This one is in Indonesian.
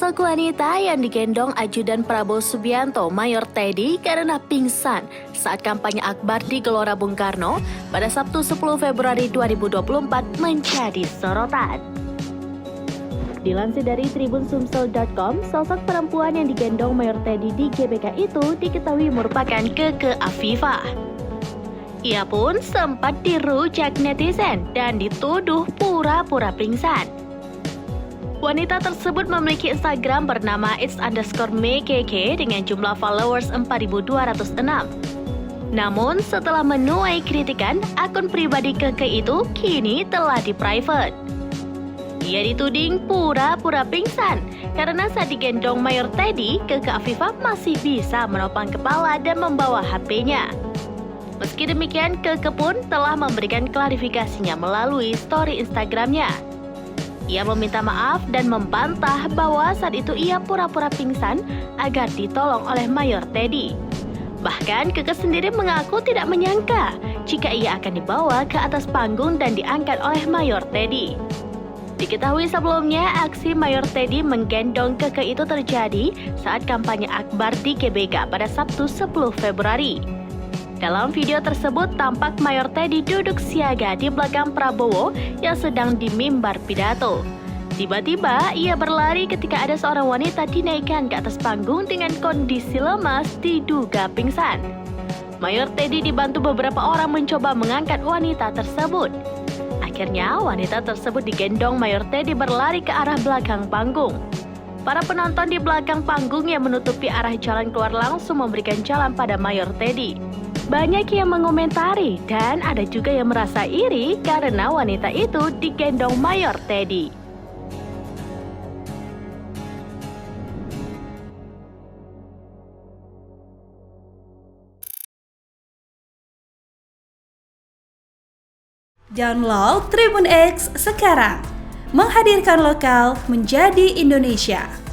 Sosok wanita yang digendong ajudan Prabowo Subianto, Mayor Teddy, karena pingsan saat kampanye akbar di Gelora Bung Karno pada Sabtu 10 Februari 2024 menjadi sorotan. Dilansir dari tribunsumsel.com, sosok perempuan yang digendong Mayor Teddy di GBK itu diketahui merupakan Keke Afifah. Ia pun sempat dirujak netizen dan dituduh pura-pura pingsan. Wanita tersebut memiliki Instagram bernama its_mekeke dengan jumlah followers 4.206. Namun setelah menuai kritikan, akun pribadi Keke itu kini telah di-private. Ia dituding pura-pura pingsan karena saat digendong Mayor Teddy, Keke Afifah masih bisa menopang kepala dan membawa HP-nya. Meski demikian, Keke pun telah memberikan klarifikasinya melalui story Instagramnya. Ia meminta maaf dan membantah bahwa saat itu ia pura-pura pingsan agar ditolong oleh Mayor Teddy. Bahkan Keke sendiri mengaku tidak menyangka jika ia akan dibawa ke atas panggung dan diangkat oleh Mayor Teddy. Diketahui sebelumnya aksi Mayor Teddy menggendong Keke itu terjadi saat kampanye akbar di GBK pada Sabtu 10 Februari. Dalam video tersebut tampak Mayor Teddy duduk siaga di belakang Prabowo yang sedang di mimbar pidato. Tiba-tiba ia berlari ketika ada seorang wanita dinaikkan ke atas panggung dengan kondisi lemas diduga pingsan. Mayor Teddy dibantu beberapa orang mencoba mengangkat wanita tersebut. Akhirnya wanita tersebut digendong Mayor Teddy berlari ke arah belakang panggung. Para penonton di belakang panggung yang menutupi arah jalan keluar langsung memberikan jalan pada Mayor Teddy. Banyak yang mengomentari dan ada juga yang merasa iri karena wanita itu digendong Mayor Teddy. Download Tribun X sekarang, menghadirkan lokal menjadi Indonesia.